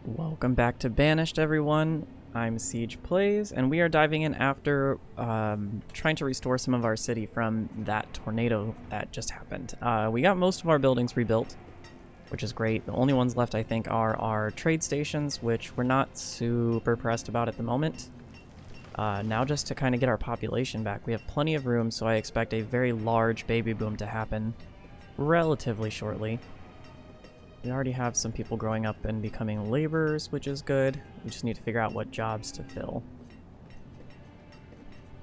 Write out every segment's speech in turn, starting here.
Welcome back to Banished, everyone. I'm Siege Plays, and we are diving in after trying to restore some of our city from that tornado that just happened. We got most of our buildings rebuilt, which is great. The only ones left, I think, are our trade stations, which we're not super pressed about at the moment. Now just to kind of get our population back. We have plenty of room, so I expect a very large baby boom to happen relatively shortly. We already have some people growing up and becoming laborers, which is good. We just need to figure out what jobs to fill.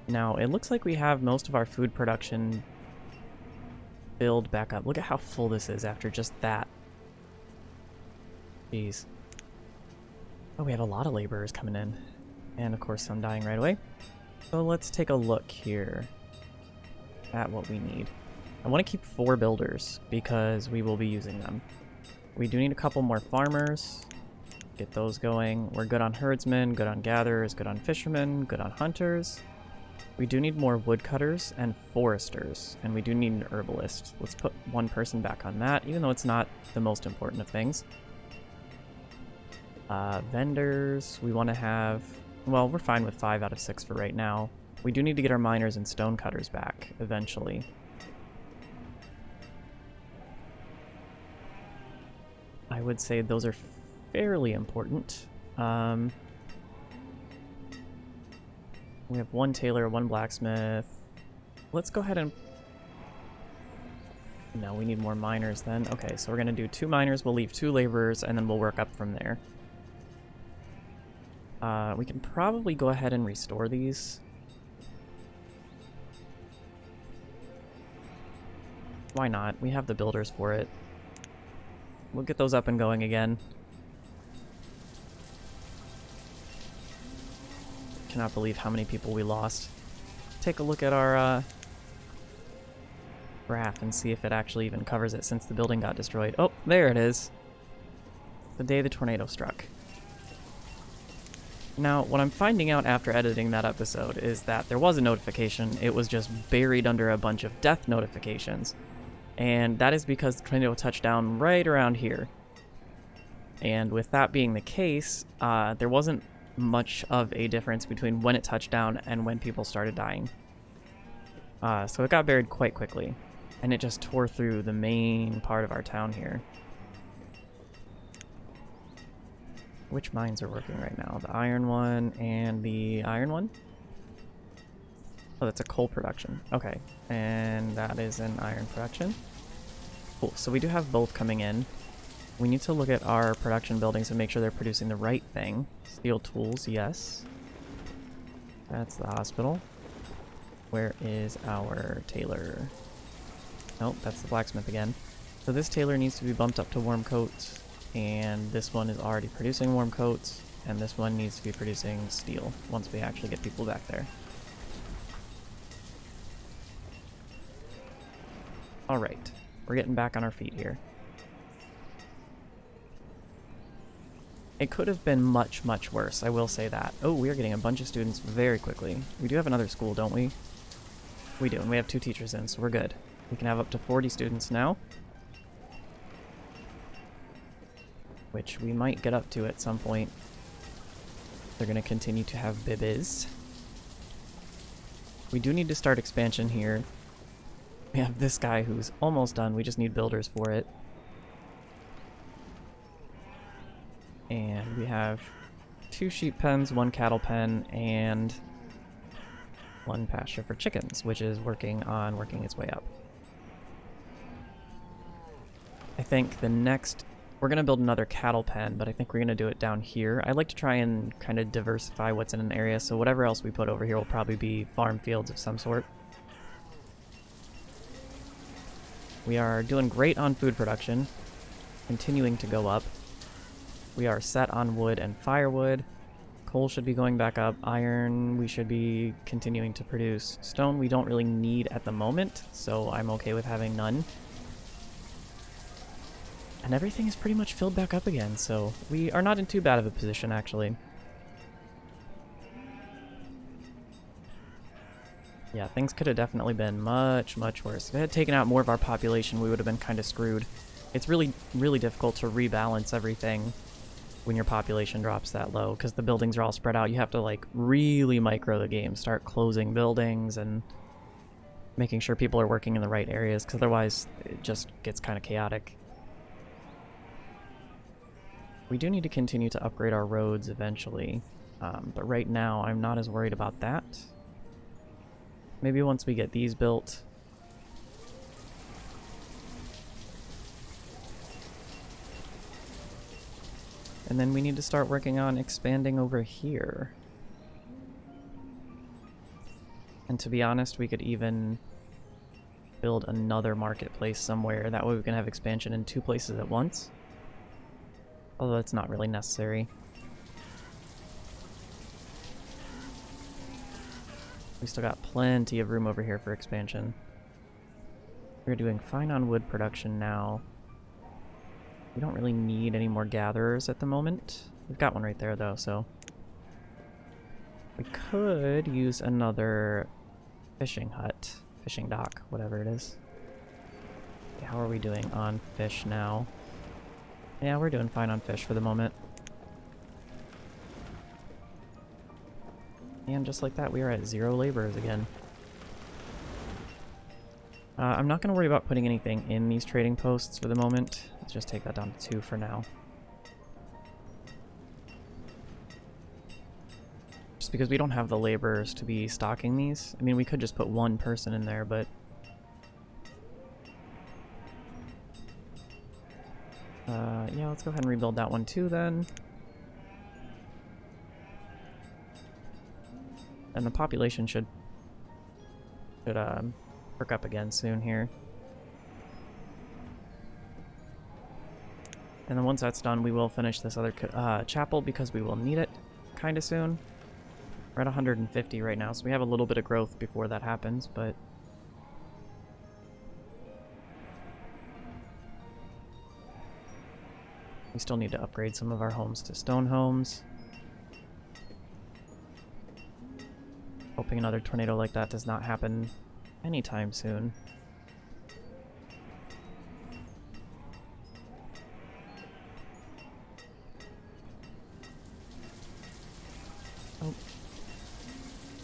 Now, it looks like we have most of our food production filled back up. Look at how full this is after just that. Jeez. Oh, we have a lot of laborers coming in. And of course, some dying right away. So let's take a look here at what we need. I want to keep 4 builders because we will be using them. We do need a couple more farmers. Get those going. We're good on herdsmen, good on gatherers, good on fishermen, good on hunters. We do need more woodcutters and foresters, and we do need an herbalist. Let's put 1 person back on that, even though it's not the most important of things. Vendors, we want to have... Well, we're fine with 5 out of 6 for right now. We do need to get our miners and stonecutters back, eventually. I would say those are fairly important. We have 1 tailor, 1 blacksmith. Let's go ahead and... No, we need more miners then. Okay, so we're going to do 2 miners, we'll leave 2 laborers, and then we'll work up from there. We can probably go ahead and restore these. Why not? We have the builders for it. We'll get those up and going again. Cannot believe how many people we lost. Take a look at our graph and see if it actually even covers it since the building got destroyed. Oh, there it is. The day the tornado struck. Now, what I'm finding out after editing that episode is that there was a notification. It was just buried under a bunch of death notifications. And that is because the tornado touched down right around here. And with that being the case, there wasn't much of a difference between when it touched down and when people started dying. So it got buried quite quickly. And it just tore through the main part of our town here. Which mines are working right now? The iron one and the iron one? Oh, that's a coal production. Okay, and that is an iron production. Cool, so we do have both coming in. We need to look at our production buildings and make sure they're producing the right thing. Steel tools, yes. That's the hospital. Where is our tailor? Nope, that's the blacksmith again. So this tailor needs to be bumped up to warm coats, and this one is already producing warm coats, and this one needs to be producing steel once we actually get people back there. Alright, we're getting back on our feet here. It could have been much, much worse, I will say that. Oh, we are getting a bunch of students very quickly. We do have another school, don't we? We do, and we have 2 teachers in, so we're good. We can have up to 40 students now. Which we might get up to at some point. They're going to continue to have bibbies. We do need to start expansion here. We have this guy who's almost done. We just need builders for it. And we have 2 sheep pens, 1 cattle pen, and 1 pasture for chickens, which is working its way up. I think the next... We're going to build another cattle pen, but I think we're going to do it down here. I like to try and kind of diversify what's in an area, so whatever else we put over here will probably be farm fields of some sort. We are doing great on food production, continuing to go up. We are set on wood and firewood. Coal should be going back up. Iron, we should be continuing to produce. Stone, we don't really need at the moment, so I'm okay with having none. And everything is pretty much filled back up again, so we are not in too bad of a position, actually. Yeah, things could have definitely been much, much worse. If it had taken out more of our population, we would have been kind of screwed. It's really, really difficult to rebalance everything when your population drops that low, because the buildings are all spread out. You have to like really micro the game, start closing buildings and making sure people are working in the right areas, because otherwise it just gets kind of chaotic. We do need to continue to upgrade our roads eventually, but right now I'm not as worried about that. Maybe once we get these built. And then we need to start working on expanding over here. And to be honest, we could even build another marketplace somewhere. That way we can have expansion in 2 places at once. Although that's not really necessary. We still got plenty of room over here for expansion. We're doing fine on wood production now. We don't really need any more gatherers at the moment. We've got one right there though, so we could use another fishing hut, fishing dock, whatever it is. Okay, how are we doing on fish now? Yeah, we're doing fine on fish for the moment. And just like that, we are at 0 laborers again. I'm not going to worry about putting anything in these trading posts for the moment. Let's just take that down to 2 for now. Just because we don't have the laborers to be stocking these. I mean, we could just put 1 person in there, but... yeah, let's go ahead and rebuild that one too then. And the population should perk up again soon here. And then once that's done, we will finish this other chapel because we will need it kind of soon. We're at 150 right now, so we have a little bit of growth before that happens, but... we still need to upgrade some of our homes to stone homes. Hoping another tornado like that does not happen anytime soon. Oh.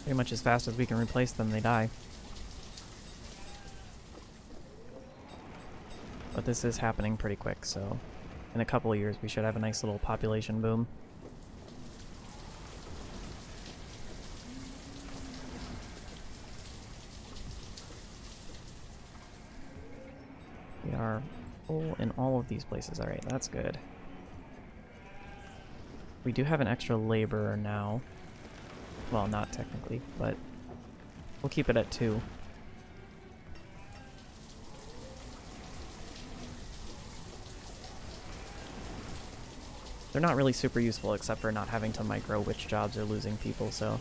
Pretty much as fast as we can replace them, they die. But this is happening pretty quick, so in a couple of years we should have a nice little population boom. We are full in all of these places. Alright, that's good. We do have an extra laborer now. Well, not technically, but we'll keep it at 2. They're not really super useful except for not having to micro which jobs are losing people, so...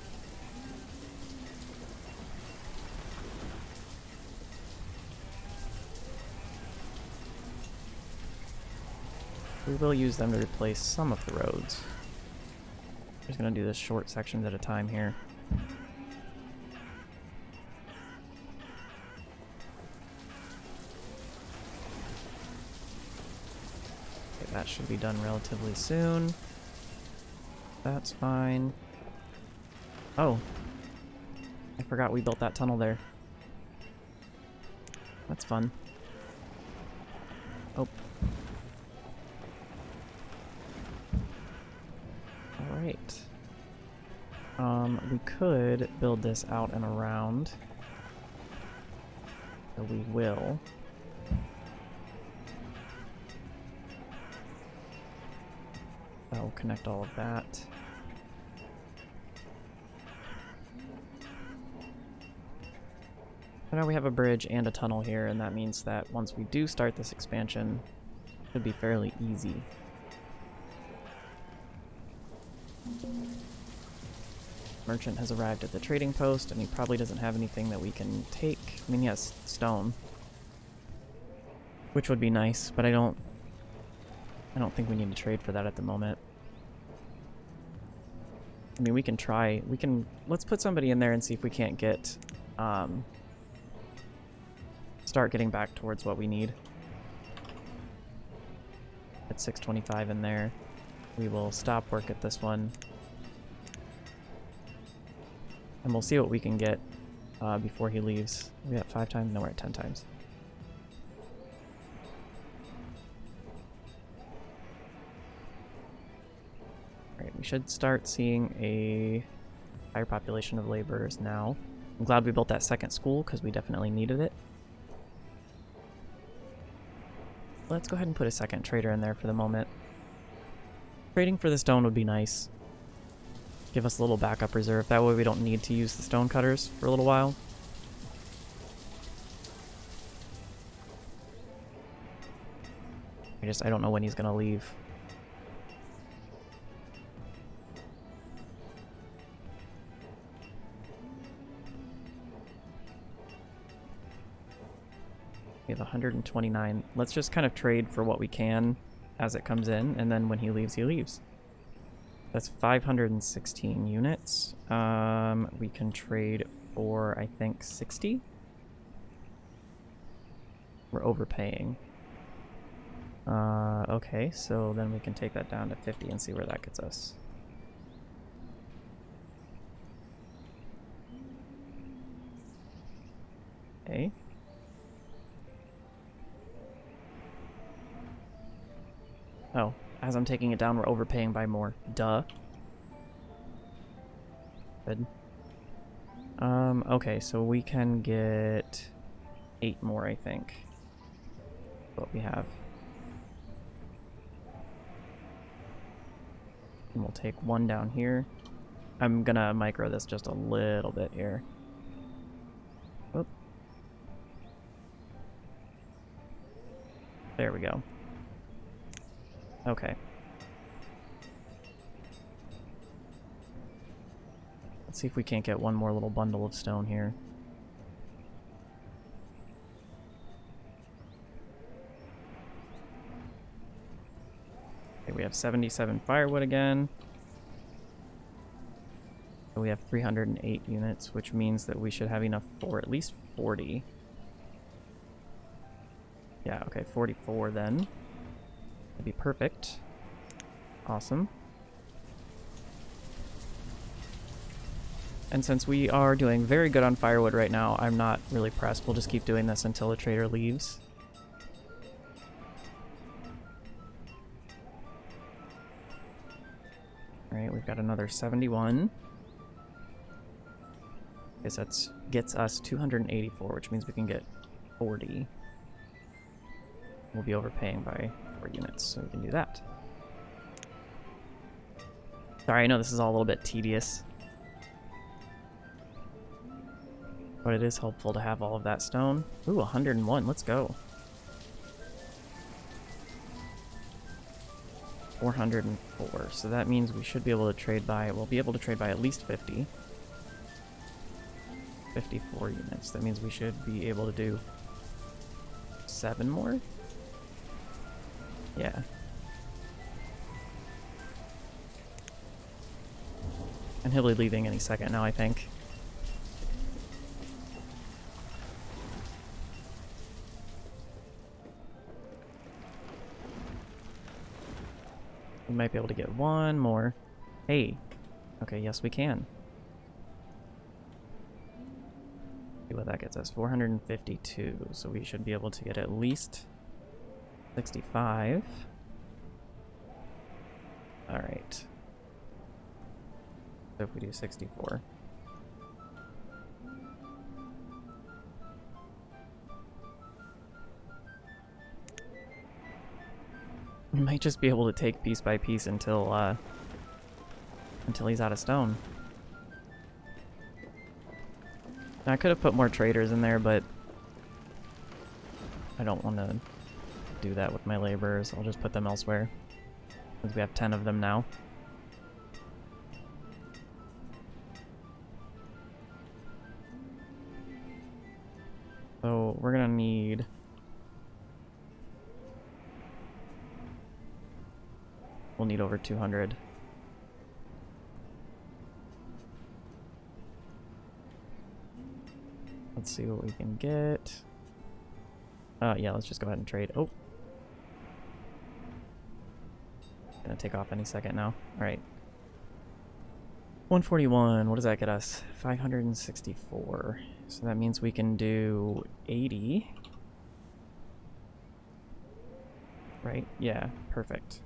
we will use them to replace some of the roads. I'm just gonna do this short sections at a time here. Okay, that should be done relatively soon. That's fine. Oh. I forgot we built that tunnel there. That's fun. Oh. Alright. We could build this out and around. So we will. I'll connect all of that. So now we have a bridge and a tunnel here, and that means that once we do start this expansion, it should be fairly easy. Merchant has arrived at the trading post, and he probably doesn't have anything that we can take. I mean, he has stone, which would be nice, but I don't think we need to trade for that at the moment. I mean, we can try. Let's put somebody in there and see if we can't get, start getting back towards what we need. At 625 in there. We will stop work at this one. And we'll see what we can get before he leaves. Are we at 5 times? No, we're at 10 times. Alright, we should start seeing a higher population of laborers now. I'm glad we built that second school because we definitely needed it. Let's go ahead and put a second trader in there for the moment. Trading for the stone would be nice. Give us a little backup reserve. That way we don't need to use the stone cutters for a little while. I don't know when he's gonna leave. We have 129. Let's just kind of trade for what we can as it comes in, and then when he leaves, he leaves. That's 516 units. We can trade for, I think, 60? We're overpaying. Okay, so then we can take that down to 50 and see where that gets us. Okay. Oh, as I'm taking it down, we're overpaying by more. Duh. Good. Okay, so we can get 8 more, I think. What we have. And we'll take 1 down here. I'm gonna micro this just a little bit here. Oop. There we go. Okay. Let's see if we can't get one more little bundle of stone here. Okay, we have 77 firewood again. We have 308 units, which means that we should have enough for at least 40. Yeah, okay, 44 then. That'd be perfect. Awesome. And since we are doing very good on firewood right now, I'm not really pressed. We'll just keep doing this until the trader leaves. Alright, we've got another 71. I guess that gets us 284, which means we can get 40. We'll be overpaying by 4 units, so we can do that. Sorry, I know this is all a little bit tedious. But it is helpful to have all of that stone. Ooh, 101, let's go. 404, so that means we should be able to trade by, we'll be able to trade by at least 50. 54 units, that means we should be able to do 7 more? Yeah. And he'll be leaving any second now, I think. We might be able to get one more. Hey. Okay, yes we can. See what that gets us. 452. So we should be able to get at least 65. Alright. So if we do 64. We might just be able to take piece by piece until he's out of stone. Now, I could have put more traders in there, but I don't want to do that with my laborers. I'll just put them elsewhere, since we have 10 of them now. So we're gonna need... We'll need over 200. Let's see what we can get. Yeah, let's just go ahead and trade. Oh. Gonna take off any second now. Alright. 141, what does that get us? 564. So that means we can do 80. Right? Yeah, perfect.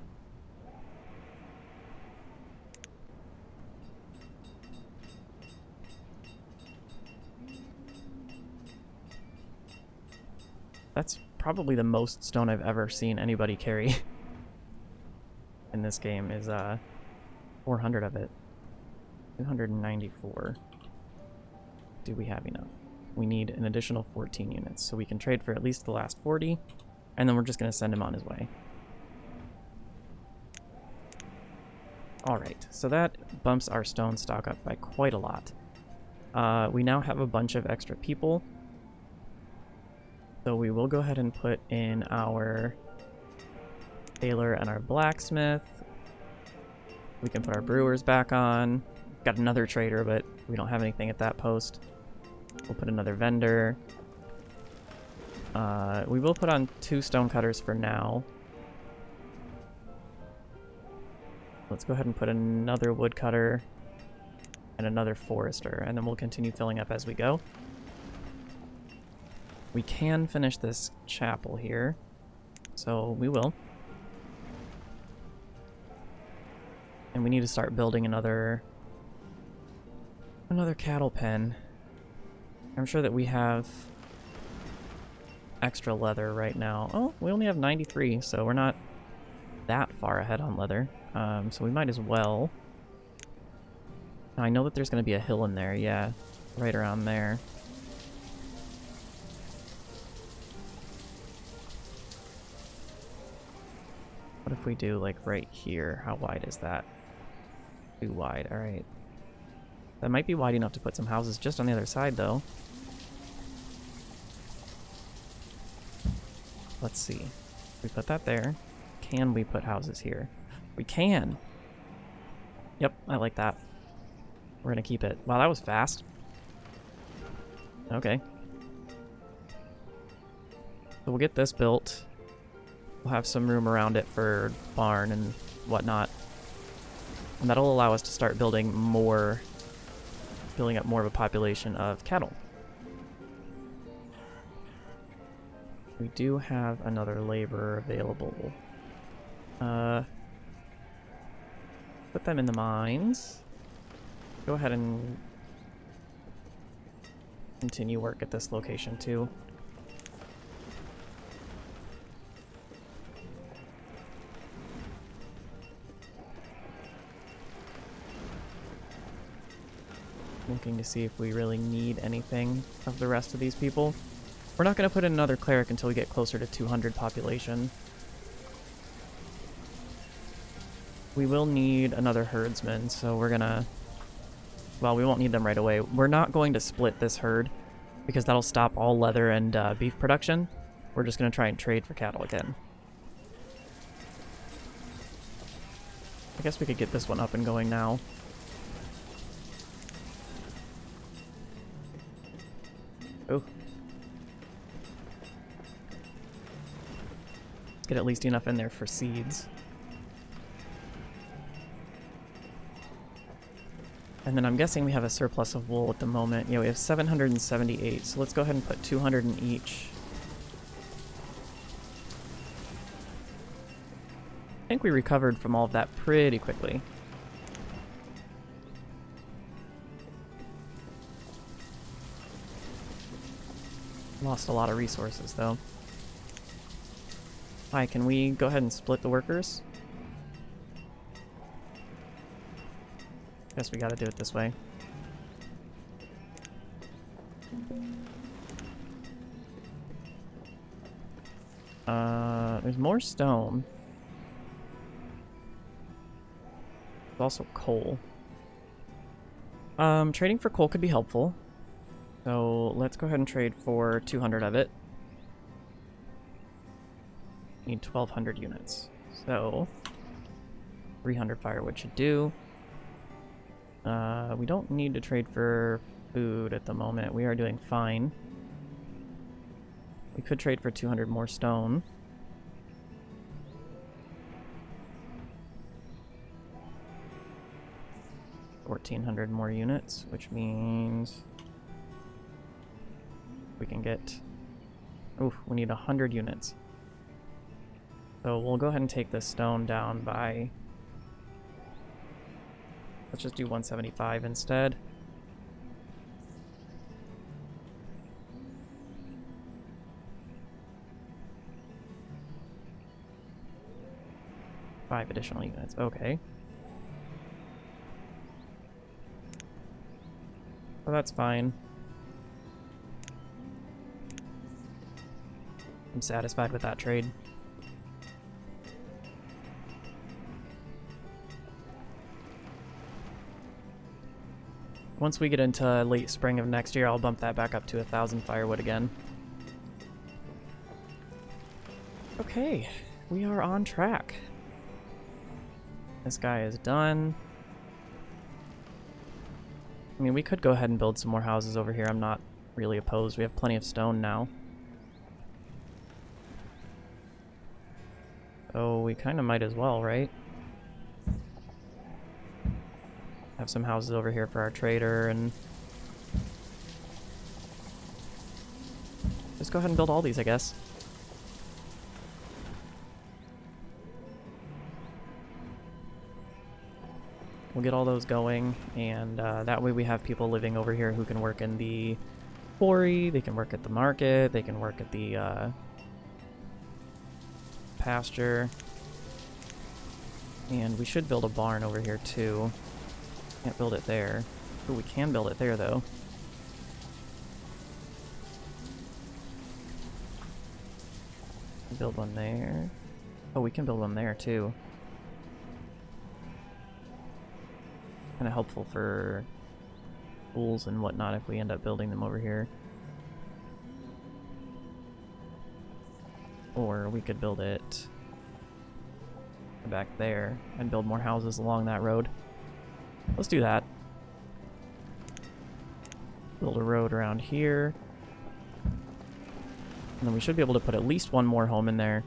That's probably the most stone I've ever seen anybody carry in this game is 400 of it. 294. Do we have enough? We need an additional 14 units, so we can trade for at least the last 40, and then we're just going to send him on his way. Alright, so that bumps our stone stock up by quite a lot. We now have a bunch of extra people, so we will go ahead and put in our tailor and our blacksmith. We can put our brewers back on. Got another trader, but we don't have anything at that post. We'll put another vendor. We will put on 2 stonecutters for now. Let's go ahead and put another woodcutter and another forester, and then we'll continue filling up as we go. We can finish this chapel here, so we will. And we need to start building another cattle pen. I'm sure that we have extra leather right now. Oh, we only have 93, so we're not that far ahead on leather. So we might as well. Now, I know that there's going to be a hill in there, yeah, right around there. What if we do, like, right here? How wide is that? Too wide, alright. That might be wide enough to put some houses just on the other side, though. Let's see. We put that there. Can we put houses here? We can! Yep, I like that. We're gonna keep it. Wow, that was fast. Okay. So we'll get this built. We'll have some room around it for barn and whatnot. And that'll allow us to start building up more of a population of cattle. We do have another laborer available. Put them in the mines. Go ahead and continue work at this location too. Looking to see if we really need anything of the rest of these people. We're not going to put in another cleric until we get closer to 200 population. We will need another herdsman, so we're gonna... Well, we won't need them right away. We're not going to split this herd, because that'll stop all leather and beef production. We're just going to try and trade for cattle again. I guess we could get this one up and going now. Oh. Let's get at least enough in there for seeds. And then I'm guessing we have a surplus of wool at the moment. Yeah, we have 778, so let's go ahead and put 200 in each. I think we recovered from all of that pretty quickly. Lost a lot of resources, though. Hi, can we go ahead and split the workers? Guess we gotta do it this way. There's more stone. There's also coal. Trading for coal could be helpful. So let's go ahead and trade for 200 of it. Need 1,200 units. So 300 firewood should do. We don't need to trade for food at the moment. We are doing fine. We could trade for 200 more stone. 1,400 more units, which means we can get... Oof, we need 100 units. So we'll go ahead and take this stone down by... Let's just do 175 instead. Five additional units, okay. So that's fine. I'm satisfied with that trade. Once we get into late spring of next year, I'll bump that back up to 1,000 firewood again. Okay, we are on track. This guy is done. I mean, we could go ahead and build some more houses over here. I'm not really opposed. We have plenty of stone now. Oh, we kind of might as well, right? Have some houses over here for our trader, and just go ahead and build all these, I guess. We'll get all those going, and that way we have people living over here who can work in the quarry, they can work at the market, they can work at the pasture. And we should build a barn over here too. Can't build it there. Ooh, we can build it there though. Build one there. Oh, we can build one there too. Kind of helpful for pools and whatnot if we end up building them over here. Or we could build it back there and build more houses along that road. Let's do that. Build a road around here. And then we should be able to put at least one more home in there.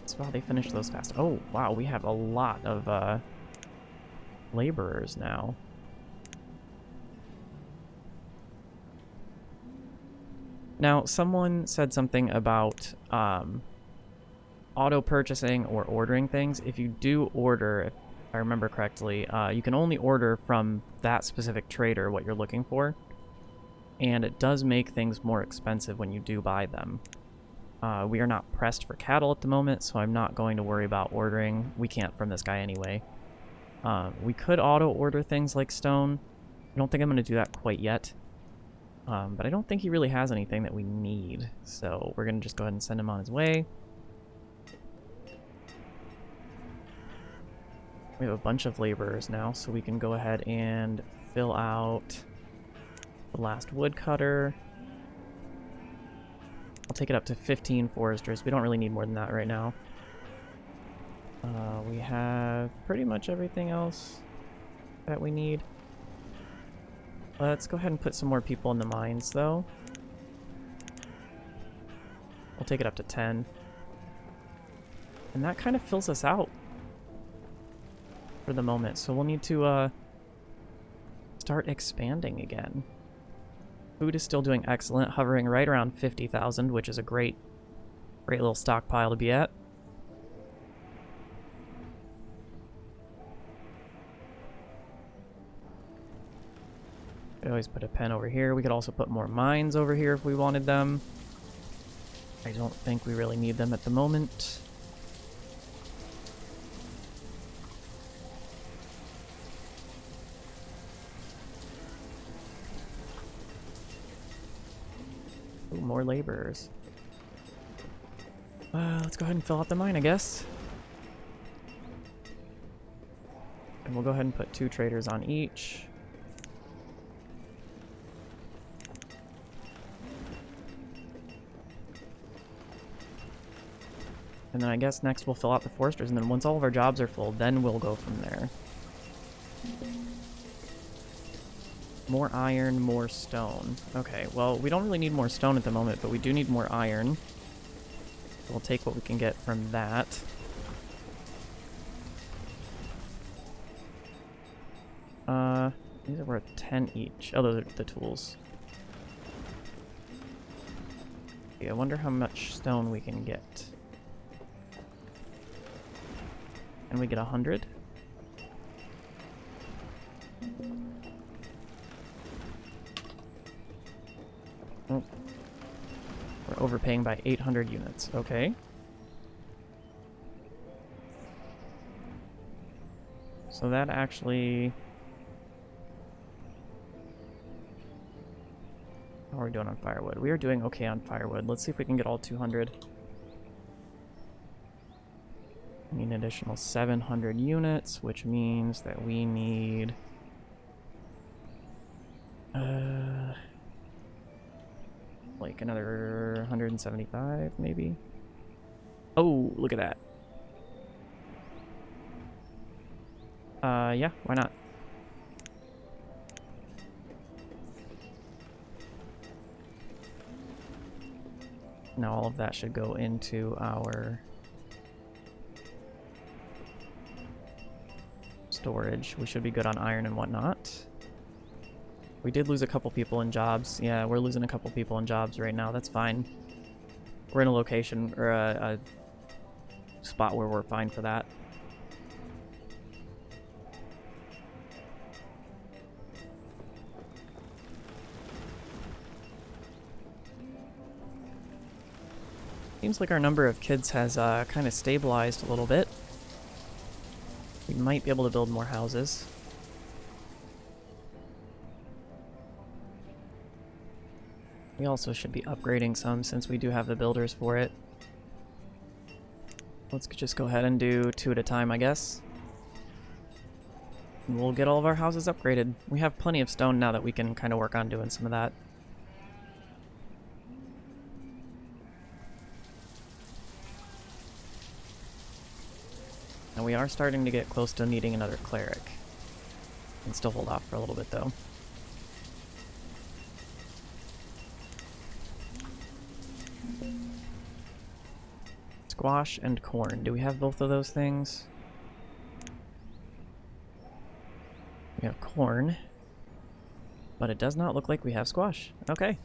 So wow, they finished those fast. Oh, wow, we have a lot of laborers now. Now, someone said something about auto purchasing or ordering things. If you do order, if I remember correctly, you can only order from that specific trader what you're looking for, and it does make things more expensive when you do buy them. We are not pressed for cattle at the moment, so I'm not going to worry about ordering. We can't from this guy anyway. We could auto order things like stone. I don't think I'm going to do that quite yet. But I don't think he really has anything that we need, so we're going to just go ahead and send him on his way. We have a bunch of laborers now, so we can go ahead and fill out the last woodcutter. I'll take it up to 15 foresters. We don't really need more than that right now. We have pretty much everything else that we need. Let's go ahead and put some more people in the mines, though. We'll take it up to 10. And that kind of fills us out for the moment, so we'll need to start expanding again. Food is still doing excellent, hovering right around 50,000, which is a great little stockpile to be at. Could always put a pen over here. We could also put more mines over here if we wanted them. I don't think we really need them at the moment. Ooh, more laborers. Let's go ahead and fill out the mine, I guess. And we'll go ahead and put 2 traders on each. And then I guess next we'll fill out the foresters, and then once all of our jobs are full, then we'll go from there. More iron, more stone. Okay, well, we don't really need more stone at the moment, but we do need more iron. So we'll take what we can get from that. These are worth 10 each. Oh, those are the tools. Yeah, I wonder how much stone we can get. Can we get 100? Oh. We're overpaying by 800 units. Okay. So that actually... How are we doing on firewood? We are doing okay on firewood. Let's see if we can get all 200. We need an additional 700 units, which means that we need... like another 175, maybe? Oh, look at that. Yeah, why not? Now all of that should go into our storage. We should be good on iron and whatnot. We did lose a couple people in jobs. Yeah, we're losing a couple people in jobs right now. That's fine. We're in a location, or a spot where we're fine for that. Seems like our number of kids has kind of stabilized a little bit. We might be able to build more houses. We also should be upgrading some since we do have the builders for it. Let's just go ahead and do 2 at a time, I guess. And we'll get all of our houses upgraded. We have plenty of stone now that we can kind of work on doing some of that. And we are starting to get close to needing another cleric. Can still hold off for a little bit though. Squash and corn. Do we have both of those things? We have corn, but it does not look like we have squash. Okay.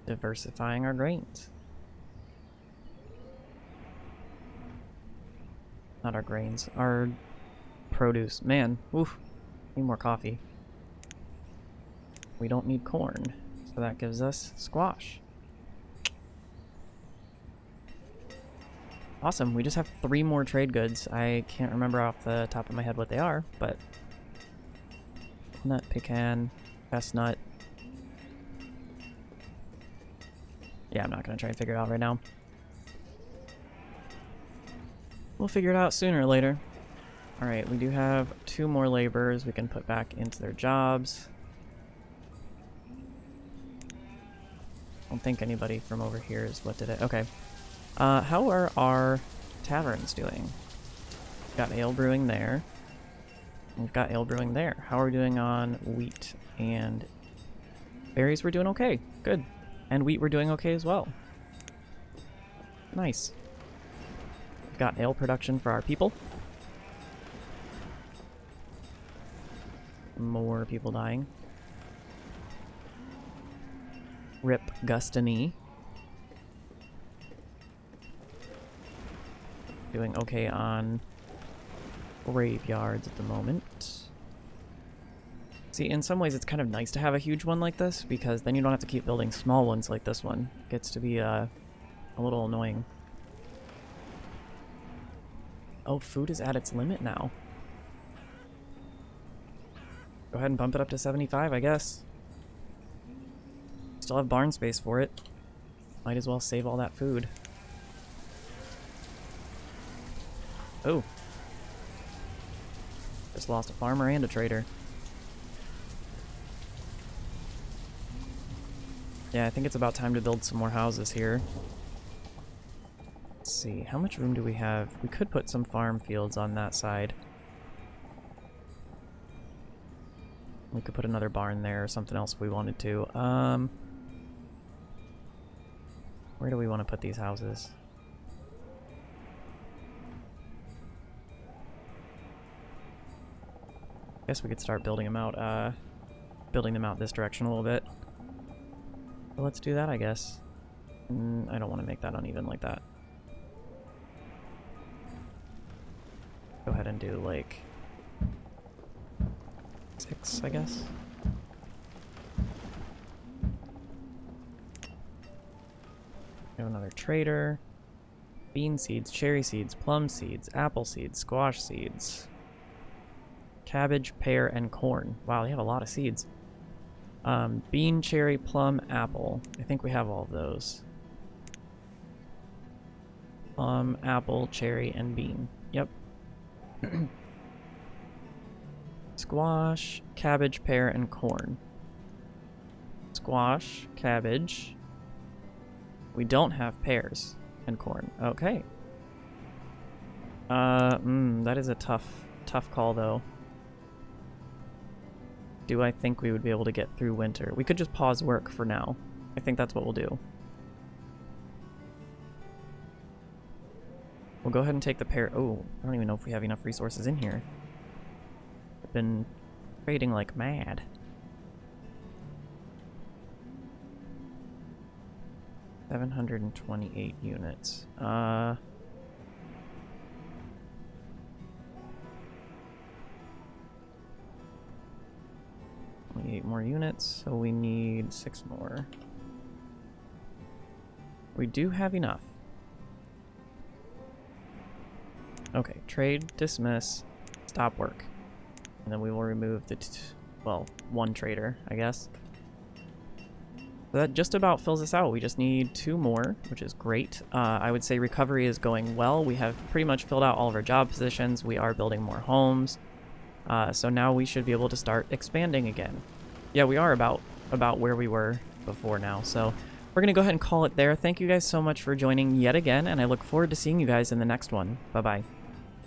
Diversifying our grains. Not our grains, our produce. Man, oof. Need more coffee. We don't need corn, so that gives us squash. Awesome, we just have 3 more trade goods. I can't remember off the top of my head what they are, but... Nut, pecan, chestnut. Yeah, I'm not gonna try and figure it out right now. We'll figure it out sooner or later. Alright, we do have 2 more laborers we can put back into their jobs. I don't think anybody from over here is what did it. Okay. How are our taverns doing? We've got ale brewing there. We've got ale brewing there. How are we doing on wheat and berries? We're doing okay. Good. And wheat we're doing okay as well. Nice. We've got ale production for our people. More people dying. Rip Gustiny. Doing okay on graveyards at the moment. See, in some ways it's kind of nice to have a huge one like this, because then you don't have to keep building small ones like this one. It gets to be a little annoying. Oh, food is at its limit now. Go ahead and bump it up to 75, I guess. Still have barn space for it. Might as well save all that food. Oh. Just lost a farmer and a trader. Yeah, I think it's about time to build some more houses here. Let's see, how much room do we have? We could put some farm fields on that side. We could put another barn there or something else if we wanted to. Where do we want to put these houses? Guess we could start building them out this direction a little bit. But let's do that, I guess. I don't want to make that uneven like that. Go ahead and do like 6, I guess. We have another trader. Bean seeds, cherry seeds, plum seeds, apple seeds, squash seeds, cabbage, pear, and corn. Wow, they have a lot of seeds. Bean, cherry, plum, apple. I think we have all of those. Plum, apple, cherry, and bean. Yep. Squash, cabbage, pear, and corn. Squash, cabbage. We don't have pears and corn. Okay. That is a tough call, though. Do I think we would be able to get through winter? We could just pause work for now. I think that's what we'll do. We'll go ahead and take the pear. Oh, I don't even know if we have enough resources in here. I've been trading like mad. $728 units. 28 more units, so we need 6 more. We do have enough. Okay, trade, dismiss, stop work. And then we will remove the, well, 1 trader, I guess. So that just about fills us out. We just need 2 more, which is great. I would say recovery is going well. We have pretty much filled out all of our job positions. We are building more homes. So now we should be able to start expanding again. Yeah, we are about where we were before now. So we're going to go ahead and call it there. Thank you guys so much for joining yet again, and I look forward to seeing you guys in the next one. Bye-bye.